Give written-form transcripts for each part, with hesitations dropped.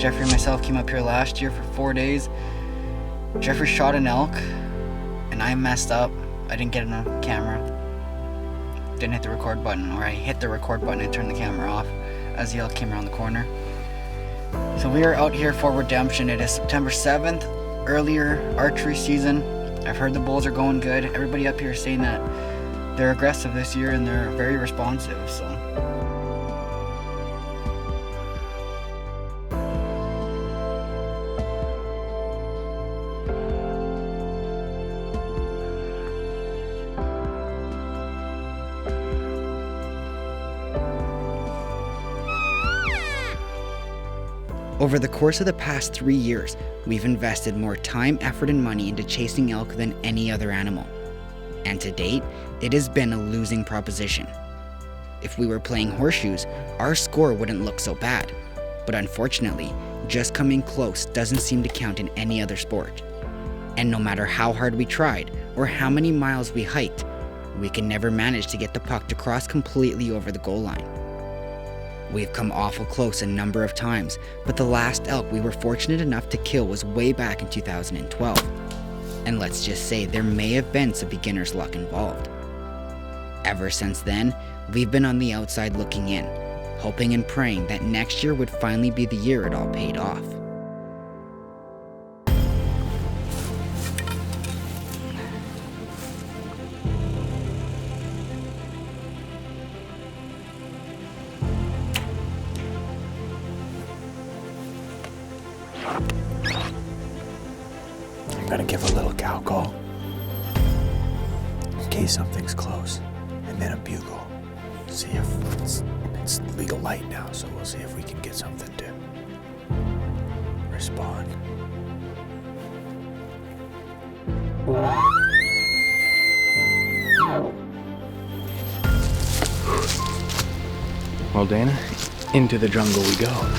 Jeffrey and myself came up here last year for 4 days. Jeffrey shot an elk, and I messed up. I didn't get enough camera. Didn't hit the record button, or I hit the record button and turned the camera off as the elk came around the corner. So we are out here for redemption. It is September 7th, earlier archery season. I've heard the bulls are going good. Everybody up here is saying that they're aggressive this year and they're very responsive, so. Over the course of the past 3 years, we've invested more time, effort, and money into chasing elk than any other animal. And to date, it has been a losing proposition. If we were playing horseshoes, our score wouldn't look so bad. But unfortunately, just coming close doesn't seem to count in any other sport. And no matter how hard we tried, or how many miles we hiked, we can never manage to get the puck to cross completely over the goal line. We've come awful close a number of times, but the last elk we were fortunate enough to kill was way back in 2012. And let's just say there may have been some beginner's luck involved. Ever since then, we've been on the outside looking in, hoping and praying that next year would finally be the year it all paid off. I'm gonna give a little cow call in case something's close, and then a bugle. See if it's legal light now, so we'll see if we can get something to respond. Well, Dana, into the jungle we go.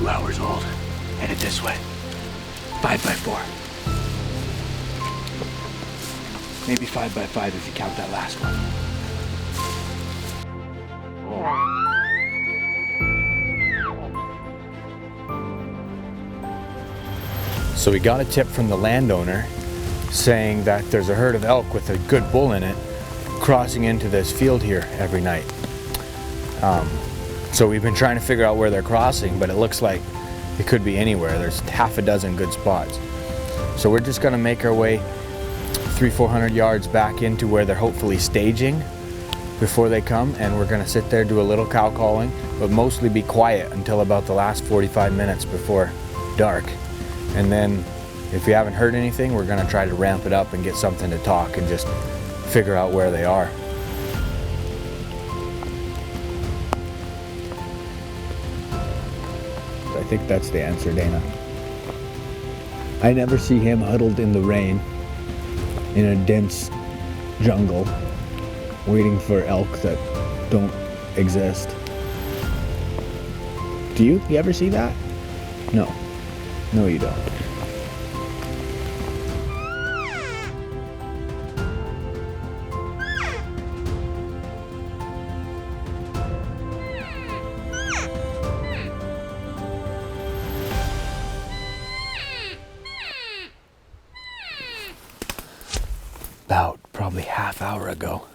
Hours old. Headed this way. 5x4. Maybe 5x5 if you count that last one. So we got a tip from the landowner saying that there's a herd of elk with a good bull in it crossing into this field here every night. So we've been trying to figure out where they're crossing, but it looks like it could be anywhere. There's half a dozen good spots. So we're just gonna make our way 300-400 yards back into where they're hopefully staging before they come, and we're gonna sit there, do a little cow calling, but mostly be quiet until about the last 45 minutes before dark. And then if we haven't heard anything, we're gonna try to ramp it up and get something to talk and just figure out where they are. I think that's the answer, Dana. I never see him huddled in the rain in a dense jungle waiting for elk that don't exist. Do you? You ever see that? No. No, you don't. About probably half hour ago,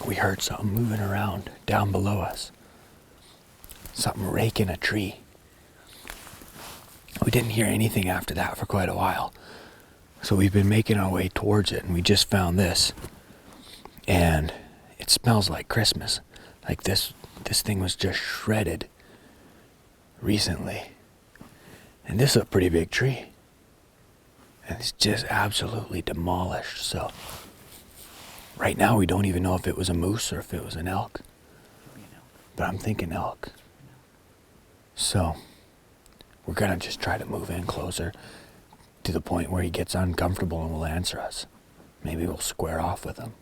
we heard something moving around down below us. Something raking a tree. We didn't hear anything after that for quite a while. So we've been making our way towards it, and we just found this. And it smells like Christmas. Like this thing was just shredded recently. And this is a pretty big tree. And it's just absolutely demolished. So right now we don't even know if it was a moose or if it was an elk. But I'm thinking elk. So we're gonna just try to move in closer to the point where he gets uncomfortable and will answer us. Maybe we'll square off with him.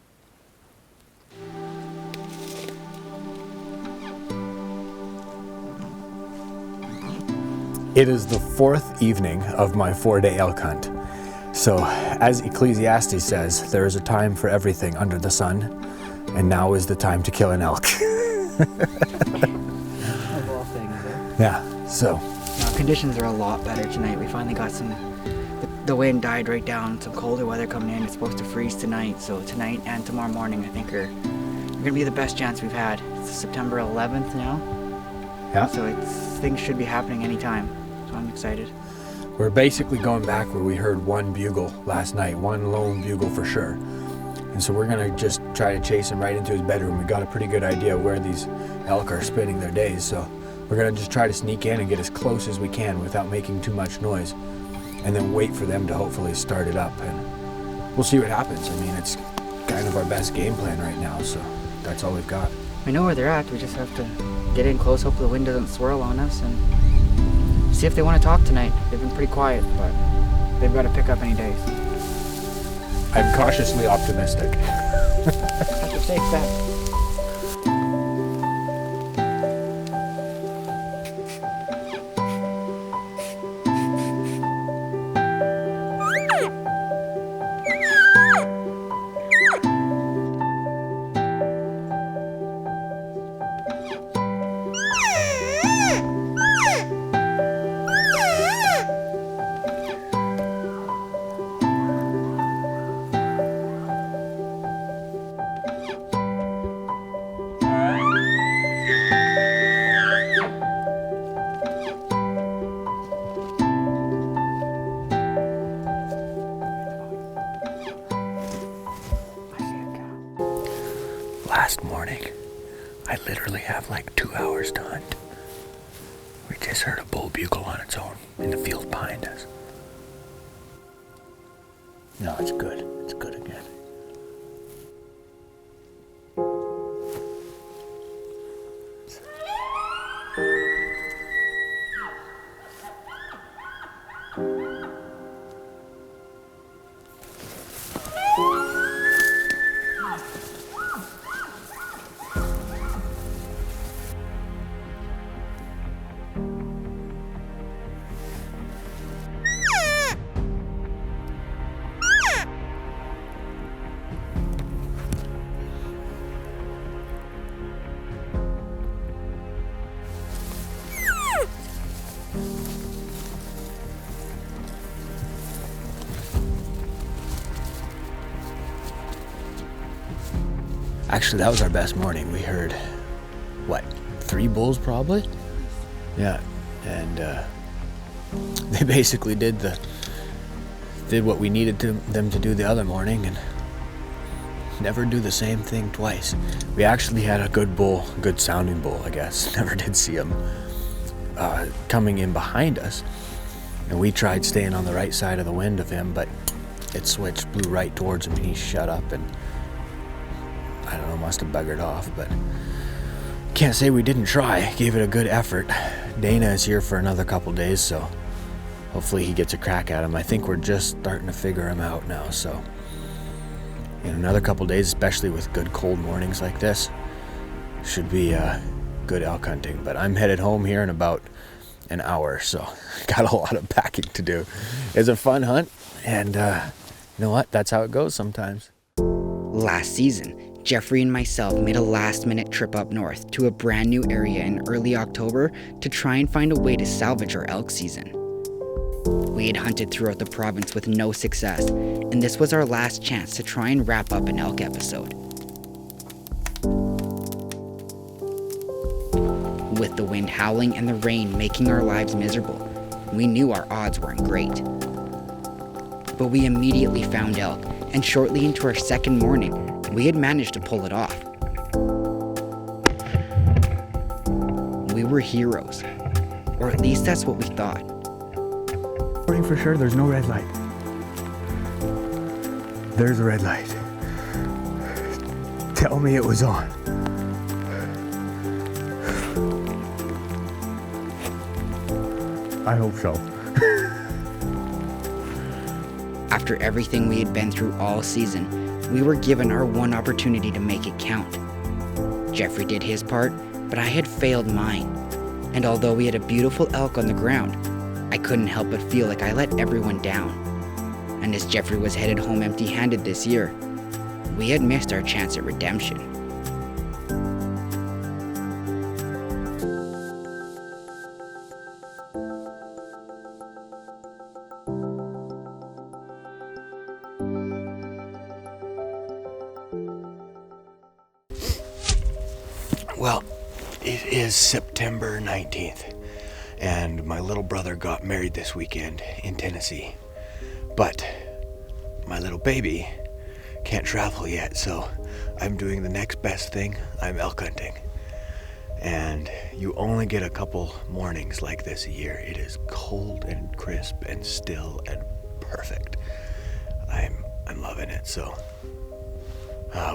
It is the 4th evening of my 4-day elk hunt. So, as Ecclesiastes says, there is a time for everything under the sun, and now is the time to kill an elk. Of all things, eh? Yeah, so. Now, conditions are a lot better tonight. We finally got the wind died right down, some colder weather coming in. It's supposed to freeze tonight, so tonight and tomorrow morning I think are going to be the best chance we've had. It's September 11th now, Yeah. so things should be happening anytime, so I'm excited. We're basically going back where we heard one bugle last night, one lone bugle for sure. And so we're gonna just try to chase him right into his bedroom. We got a pretty good idea where these elk are spending their days, so we're gonna just try to sneak in and get as close as we can without making too much noise, and then wait for them to hopefully start it up, and we'll see what happens. I mean, it's kind of our best game plan right now, so that's all we've got. We know where they're at, we just have to get in close, hope the wind doesn't swirl on us, and see if they want to talk tonight. They've been pretty quiet, but they've got to pick up any days. I'm cautiously optimistic. That's a safe bet. Last morning, I literally have like 2 hours to hunt. We just heard a bull bugle on its own in the field behind us. No, it's good. It's good again. Actually, that was our best morning. We heard, what, 3 bulls probably? Yeah, and they basically did what we needed them to do the other morning, and never do the same thing twice. We actually had a good bull, good sounding bull, I guess. Never did see him coming in behind us, and we tried staying on the right side of the wind of him, but it switched, blew right towards him, and he shut up, and I don't know, must have buggered off, but can't say we didn't try. Gave it a good effort. Dana is here for another couple days, so hopefully he gets a crack at him. I think we're just starting to figure him out now, so in another couple days, especially with good cold mornings like this, should be good elk hunting. But I'm headed home here in about an hour, so got a lot of packing to do. It's a fun hunt, and you know what? That's how it goes sometimes. Last season, Jeffrey and myself made a last-minute trip up north to a brand new area in early October to try and find a way to salvage our elk season. We had hunted throughout the province with no success, and this was our last chance to try and wrap up an elk episode. With the wind howling and the rain making our lives miserable, we knew our odds weren't great. But we immediately found elk, and shortly into our second morning, we had managed to pull it off. We were heroes, or at least that's what we thought. For sure, there's no red light. There's a red light. Tell me it was on. I hope so. After everything we had been through all season, we were given our one opportunity to make it count. Jeffrey did his part, but I had failed mine. And although we had a beautiful elk on the ground, couldn't help but feel like I let everyone down. And as Jeffrey was headed home empty-handed this year, we had missed our chance at redemption. Well, it is September 19th, and my little brother got married this weekend in Tennessee. But my little baby can't travel yet, so I'm doing the next best thing. I'm elk hunting. And you only get a couple mornings like this a year. It is cold and crisp and still and perfect. I'm loving it. So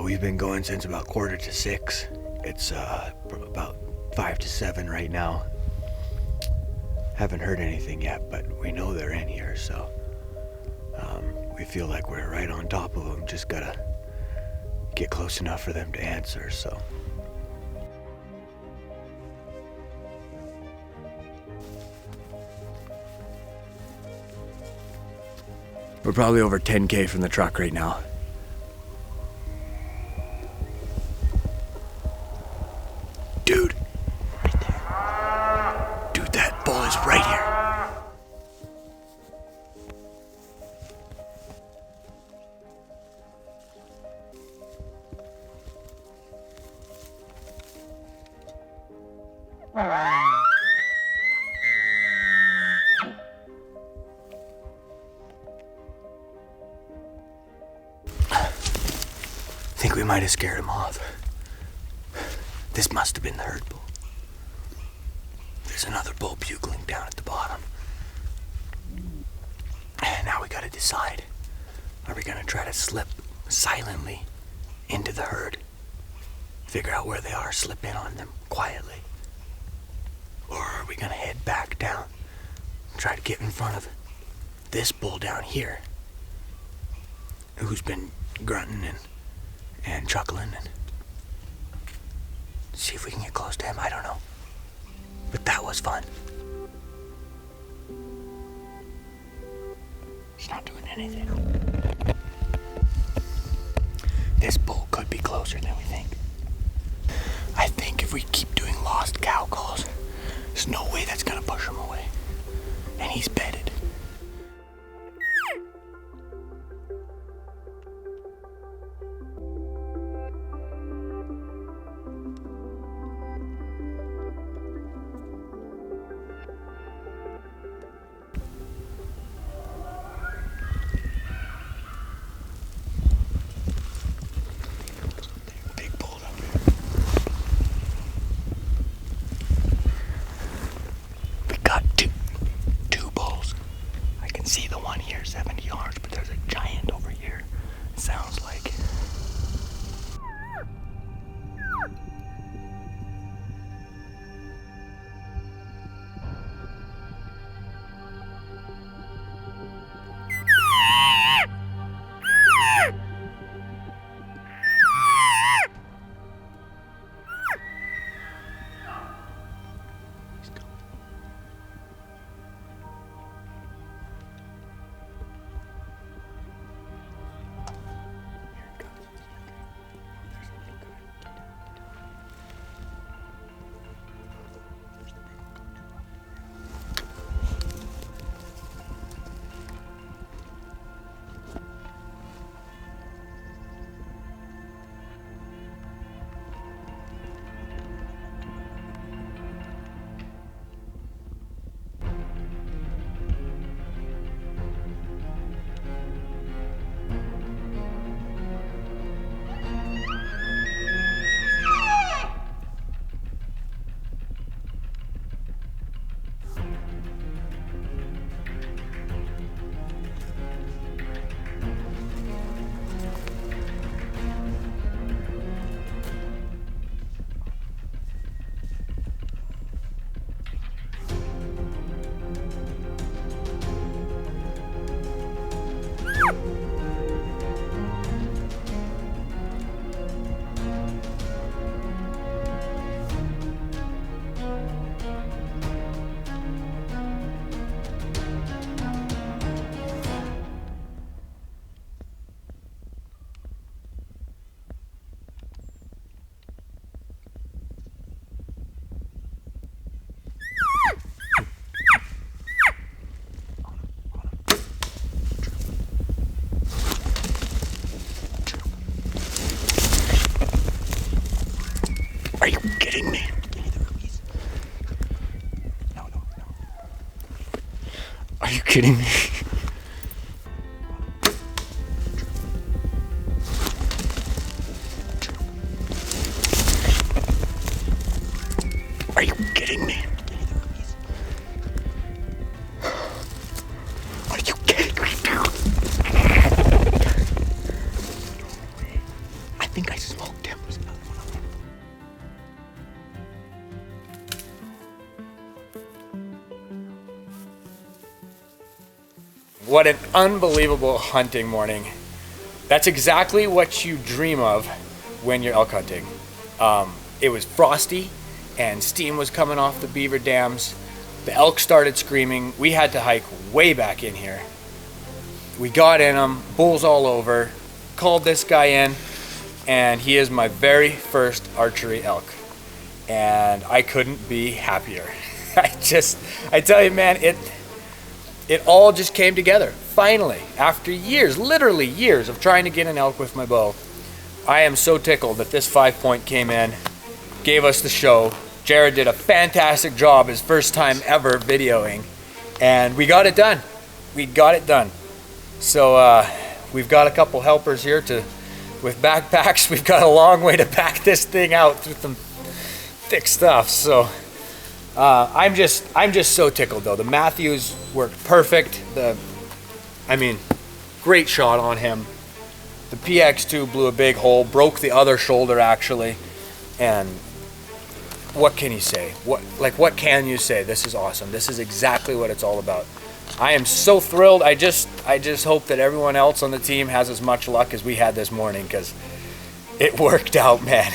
we've been going since about 5:45. It's about 5 to 7 right now. Haven't heard anything yet, but we know they're in here, so we feel like we're right on top of them. Just gotta get close enough for them to answer, so. We're probably over 10K from the truck right now. Dude. Right there. Dude, that bull is right here. I think we might have scared him off. This must have been the herd bull. There's another bull bugling down at the bottom. Now we gotta decide. Are we gonna try to slip silently into the herd? Figure out where they are, slip in on them quietly? Or are we gonna head back down and try to get in front of this bull down here, who's been grunting and chuckling, and see if we can get close to him? I don't know. But that was fun. He's not doing anything. This bull could be closer than we think. I think if we keep doing lost cow calls, there's no way that's gonna push him away. And he's bedded. Big bull up there. We got two bulls. Are you kidding me? Are you kidding me? Are you kidding me? I think I smoked him. What an unbelievable hunting morning. That's exactly what you dream of when you're elk hunting. It was frosty and steam was coming off the beaver dams. The elk started screaming. We had to hike way back in here. We got in them, bulls all over, called this guy in, and he is my very first archery elk. And I couldn't be happier. I tell you, man, it all just came together. Finally, after years, literally years of trying to get an elk with my bow, I am so tickled that this 5-point came in, gave us the show. Jared did a fantastic job, his first time ever videoing, and we got it done. We got it done. So we've got a couple helpers here with backpacks. We've got a long way to pack this thing out through some thick stuff. So I'm just so tickled though. The Matthews worked perfect. Great shot on him. The PX2 blew a big hole, broke the other shoulder actually, and what can you say? What can you say? This is awesome. This is exactly what it's all about. I am so thrilled. I just hope that everyone else on the team has as much luck as we had this morning, because it worked out, man.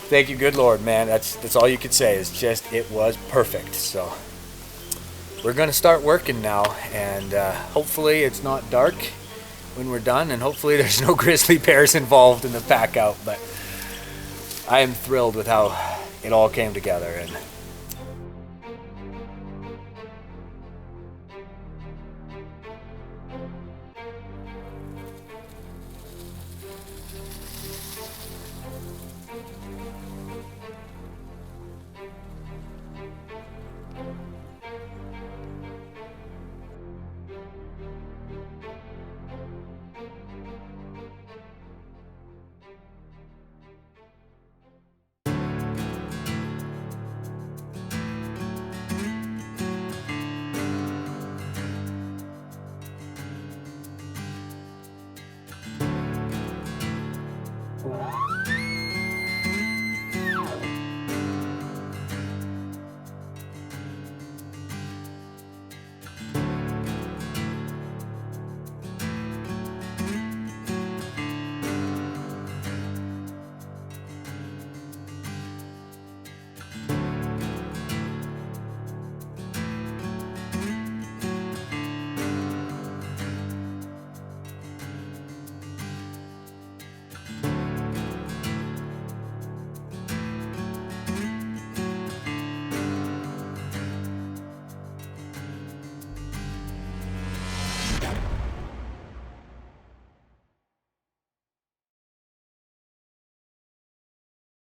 Thank you, good Lord, man. That's all you could say. Is just it was perfect. So we're gonna start working now, and hopefully it's not dark when we're done, and hopefully there's no grizzly bears involved in the pack out. But I am thrilled with how it all came together, and